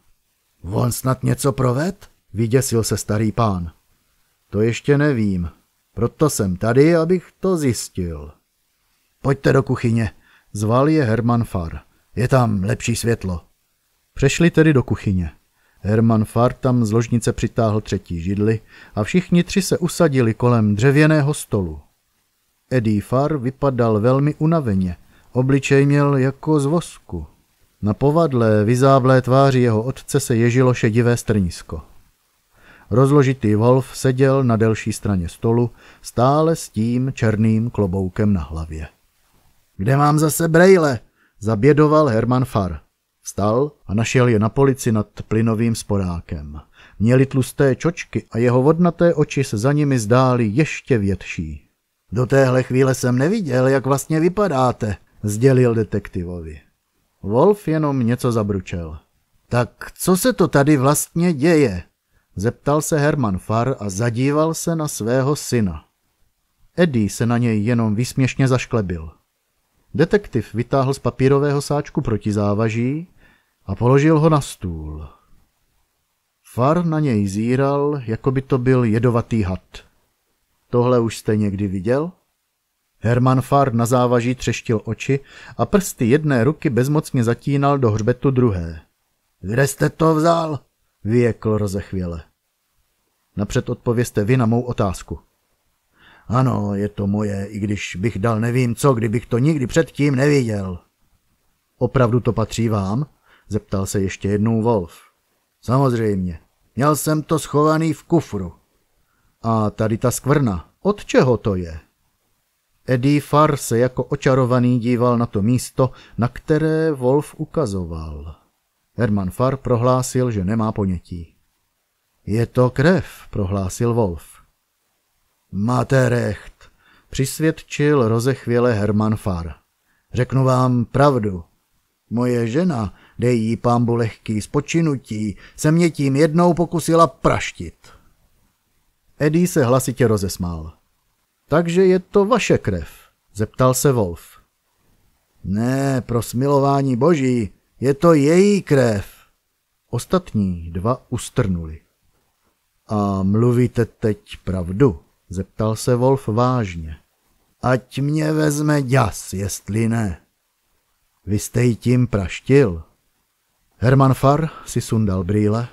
Speaker 1: On snad něco proved? Vyděsil se starý pán. To ještě nevím, proto jsem tady, abych to zjistil. Pojďte do kuchyně, zval je Herman Far. Je tam lepší světlo. Přešli tedy do kuchyně. Herman Farr tam z ložnice přitáhl třetí židli a všichni tři se usadili kolem dřevěného stolu. Eddie Farr vypadal velmi unaveně, obličej měl jako z vosku. Na povadlé, vyzáblé tváři jeho otce se ježilo šedivé strnisko. Rozložitý Wolf seděl na delší straně stolu, stále s tím černým kloboukem na hlavě. Kde mám zase brejle? Zabědoval Herman Farr. Vstal a našel je na polici nad plynovým sporákem. Měli tlusté čočky a jeho vodnaté oči se za nimi zdály ještě větší. Do téhle chvíle jsem neviděl, jak vlastně vypadáte, sdělil detektivovi. Wolf jenom něco zabručel. Tak co se to tady vlastně děje? Zeptal se Herman Farr a zadíval se na svého syna. Eddie se na něj jenom výsměšně zašklebil. Detektiv vytáhl z papírového sáčku protizávaží a položil ho na stůl. Farr na něj zíral, jako by to byl jedovatý had. Tohle už jste někdy viděl? Herman Farr na závaží třeštil oči a prsty jedné ruky bezmocně zatínal do hřbetu druhé. Kde jste to vzal? Vyjekl rozechvěle. Napřed odpovězte vy na mou otázku. Ano, je to moje, i když bych dal nevím co, kdybych to nikdy předtím neviděl. Opravdu to patří vám? Zeptal se ještě jednou Wolf. Samozřejmě, měl jsem to schovaný v kufru. A tady ta skvrna, od čeho to je? Eddie Farr se jako očarovaný díval na to místo, na které Wolf ukazoval. Herman Farr prohlásil, že nemá ponětí. Je to krev, prohlásil Wolf. Máte recht, přisvědčil rozechvěle Herman Farr. Řeknu vám pravdu. Moje žena, dej jí pánbu lehký spočinutí, se mě tím jednou pokusila praštit. Eddie se hlasitě rozesmál. Takže je to vaše krev, zeptal se Wolf. Ne, pro smilování boží, je to její krev. Ostatní dva ustrnuli. A mluvíte teď pravdu? Zeptal se Wolf vážně. Ať mě vezme děs, jestli ne. Vy jste ji tím praštil? Herman Farr si sundal brýle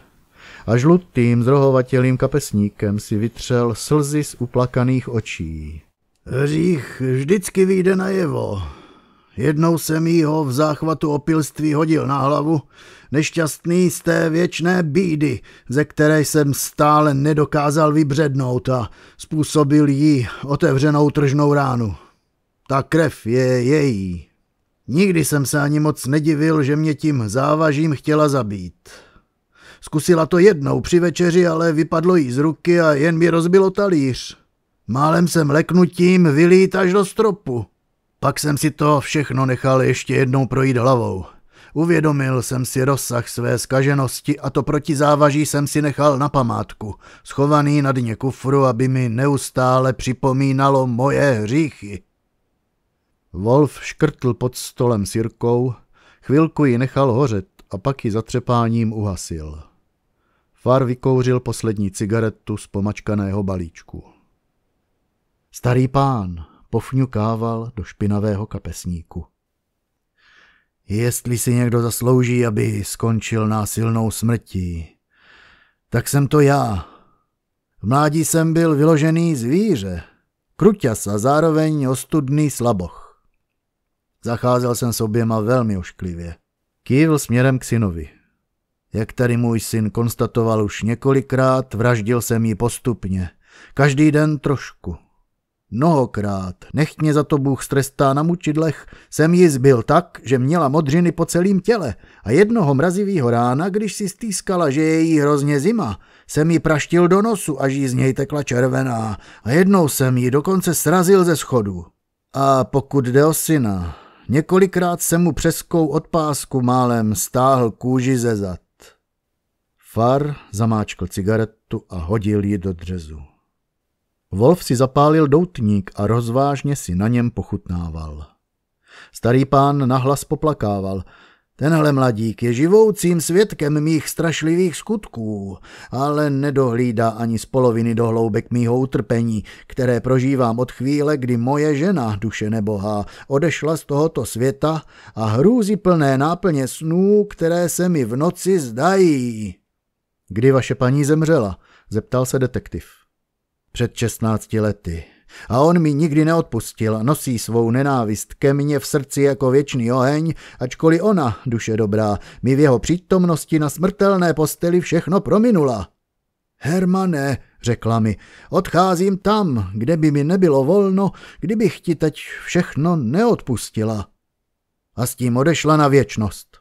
Speaker 1: a žlutým zrohovatělým kapesníkem si vytřel slzy z uplakaných očí. Hřích vždycky vyjde najevo. Jednou jsem jí ho v záchvatu opilství hodil na hlavu, nešťastný z té věčné bídy, ze které jsem stále nedokázal vybřednout a způsobil jí otevřenou tržnou ránu. Ta krev je její. Nikdy jsem se ani moc nedivil, že mě tím závažím chtěla zabít. Zkusila to jednou při večeři, ale vypadlo jí z ruky a jen mi rozbilo talíř. Málem jsem leknutím vylít až do stropu. Pak jsem si to všechno nechal ještě jednou projít hlavou. Uvědomil jsem si rozsah své zkaženosti a to protizávaží jsem si nechal na památku, schovaný na dně kufru, aby mi neustále připomínalo moje hříchy. Wolf škrtl pod stolem sirkou, chvilku ji nechal hořet a pak ji zatřepáním uhasil. Farr vykouřil poslední cigaretu z pomačkaného balíčku. Starý pán pofňukával do špinavého kapesníku. Jestli si někdo zaslouží, aby skončil násilnou smrtí, tak jsem to já. V mládí jsem byl vyložený zvíře, kruťas a zároveň ostudný slaboch. Zacházel jsem s oběma velmi ošklivě. Kývl směrem k synovi. Jak tady můj syn konstatoval už několikrát, vraždil jsem ji postupně. Každý den trošku. Mnohokrát, nechť mě za to Bůh strestá na mučidlech, jsem ji zbil tak, že měla modřiny po celém těle a jednoho mrazivýho rána, když si stýskala, že je jí hrozně zima, jsem ji praštil do nosu, až jí z něj tekla červená a jednou jsem ji dokonce srazil ze schodu. A pokud jde o syna, několikrát jsem mu přeskou od pásku málem stáhl kůži ze zad. Farr zamáčkl cigaretu a hodil ji do dřezu. Wolf si zapálil doutník a rozvážně si na něm pochutnával. Starý pán nahlas poplakával. Tenhle mladík je živoucím svědkem mých strašlivých skutků, ale nedohlídá ani z poloviny do hloubek mýho utrpení, které prožívám od chvíle, kdy moje žena, duše nebohá, odešla z tohoto světa a hrůzy plné náplně snů, které se mi v noci zdají. Kdy vaše paní zemřela? Zeptal se detektiv. Před 16 lety. A on mi nikdy neodpustil a nosí svou nenávist ke mně v srdci jako věčný oheň, ačkoliv ona, duše dobrá, mi v jeho přítomnosti na smrtelné posteli všechno prominula. Hermane, řekla mi, odcházím tam, kde by mi nebylo volno, kdybych ti teď všechno neodpustila. A s tím odešla na věčnost.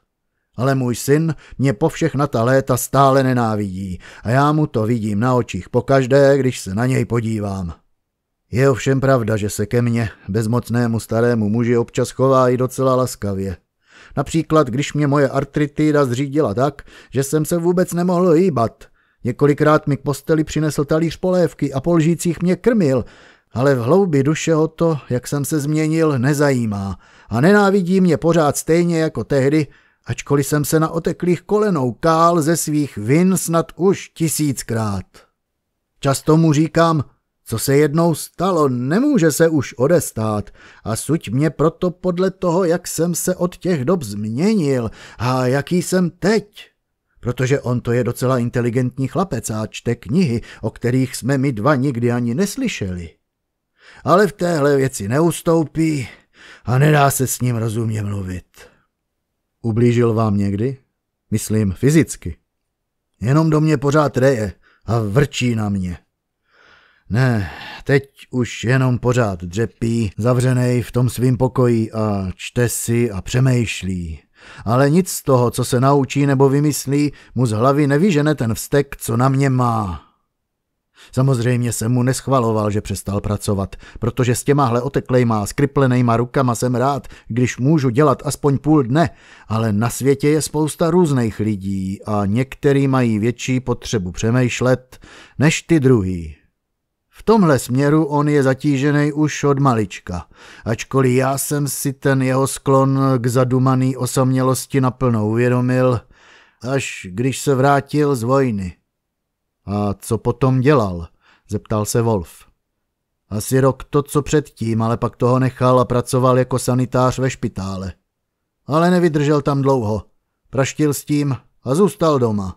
Speaker 1: Ale můj syn mě po všechna ta léta stále nenávidí a já mu to vidím na očích pokaždé, když se na něj podívám. Je ovšem pravda, že se ke mně, bezmocnému starému muži, občas chová i docela laskavě. Například, když mě moje artritida zřídila tak, že jsem se vůbec nemohl hýbat. Několikrát mi k posteli přinesl talíř polévky a po lžících mě krmil, ale v hloubi duše ho to, jak jsem se změnil, nezajímá a nenávidí mě pořád stejně jako tehdy, ačkoliv jsem se na oteklých kolenou kál ze svých vin snad už 1000krát. Často mu říkám, co se jednou stalo, nemůže se už odestát a suď mě proto podle toho, jak jsem se od těch dob změnil a jaký jsem teď. Protože on to je docela inteligentní chlapec a čte knihy, o kterých jsme my dva nikdy ani neslyšeli. Ale v téhle věci neustoupí a nedá se s ním rozumně mluvit. Ublížil vám někdy? Myslím fyzicky. Jenom do mě pořád reje a vrčí na mě. Ne, teď už jenom pořád dřepí, zavřenej v tom svým pokoji a čte si a přemýšlí. Ale nic z toho, co se naučí nebo vymyslí, mu z hlavy nevyžene ten vztek, co na mě má. Samozřejmě jsem mu neschvaloval, že přestal pracovat, protože s těmahle oteklejma, skriplenejma rukama jsem rád, když můžu dělat aspoň půl dne, ale na světě je spousta různých lidí a některý mají větší potřebu přemýšlet než ty druhý. V tomhle směru on je zatížený už od malička, ačkoliv já jsem si ten jeho sklon k zadumaný osamělosti naplno uvědomil, až když se vrátil z vojny. A co potom dělal? Zeptal se Wolf. Asi rok to, co předtím, ale pak toho nechal a pracoval jako sanitář ve špitále. Ale nevydržel tam dlouho. Praštil s tím a zůstal doma.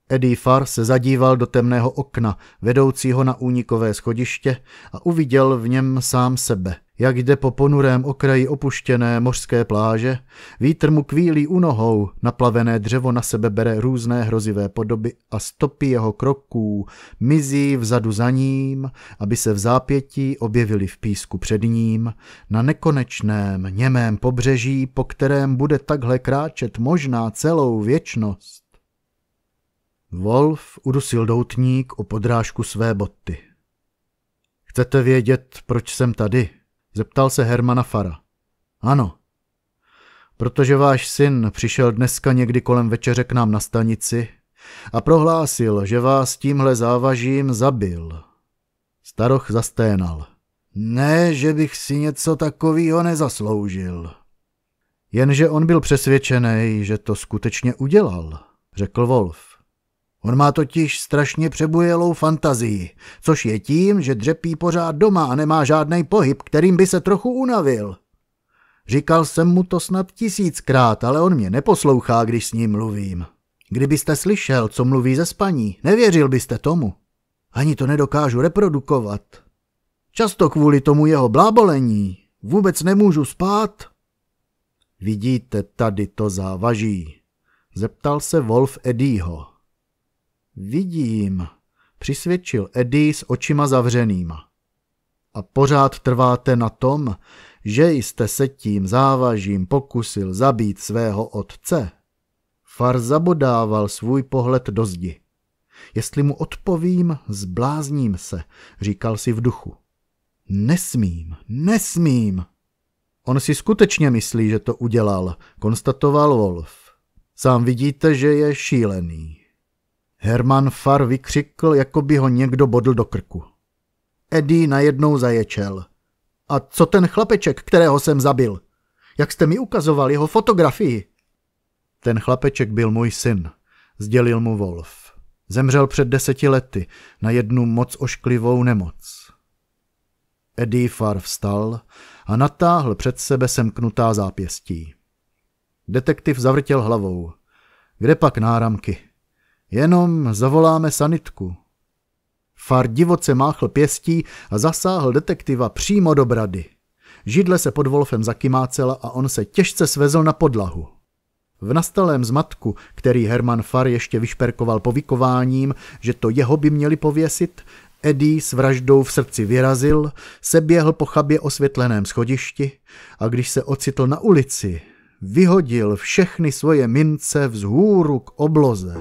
Speaker 1: Eddie Farr se zadíval do temného okna, vedoucího na únikové schodiště a uviděl v něm sám sebe, jak jde po ponurém okraji opuštěné mořské pláže, vítr mu kvílí u nohou, naplavené dřevo na sebe bere různé hrozivé podoby a stopy jeho kroků mizí vzadu za ním, aby se v zápětí objevili v písku před ním, na nekonečném němém pobřeží, po kterém bude takhle kráčet možná celou věčnost. Wolf udusil doutník o podrážku své boty. Chcete vědět, proč jsem tady? Zeptal se Hermana Farra. Ano. Protože váš syn přišel dneska někdy kolem večeře k nám na stanici a prohlásil, že vás tímhle závažím zabil. Staroch zasténal. Ne, že bych si něco takového nezasloužil. Jenže on byl přesvědčený, že to skutečně udělal, řekl Wolf. On má totiž strašně přebujelou fantazii, což je tím, že dřepí pořád doma a nemá žádnej pohyb, kterým by se trochu unavil. Říkal jsem mu to snad 1000krát, ale on mě neposlouchá, když s ním mluvím. Kdybyste slyšel, co mluví ze spaní, nevěřil byste tomu. Ani to nedokážu reprodukovat. Často kvůli tomu jeho blábolení vůbec nemůžu spát. Vidíte tady to závaží? Zeptal se Wolf Eddieho. Vidím, přisvědčil Eddie s očima zavřenýma. A pořád trváte na tom, že jste se tím závažím pokusil zabít svého otce? Farr zabodával svůj pohled do zdi. Jestli mu odpovím, zblázním se, říkal si v duchu. Nesmím. On si skutečně myslí, že to udělal, konstatoval Wolf. Sám vidíte, že je šílený. Herman Farr vykřikl, jako by ho někdo bodl do krku. Eddie najednou zaječel. A co ten chlapeček, kterého jsem zabil? Jak jste mi ukazoval jeho fotografii? Ten chlapeček byl můj syn, sdělil mu Wolf. Zemřel před 10 lety na jednu moc ošklivou nemoc. Eddie Farr vstal a natáhl před sebe semknutá zápěstí. Detektiv zavrtěl hlavou. Kde pak náramky? Jenom zavoláme sanitku. Far divoce máchl pěstí a zasáhl detektiva přímo do brady. Židle se pod Wolfem zakymácela a on se těžce svezl na podlahu. V nastalém zmatku, který Herman Far ještě vyšperkoval povykováním, že to jeho by měli pověsit, Eddie s vraždou v srdci vyrazil, seběhl po chabě osvětleném schodišti a když se ocitl na ulici, vyhodil všechny svoje mince vzhůru k obloze.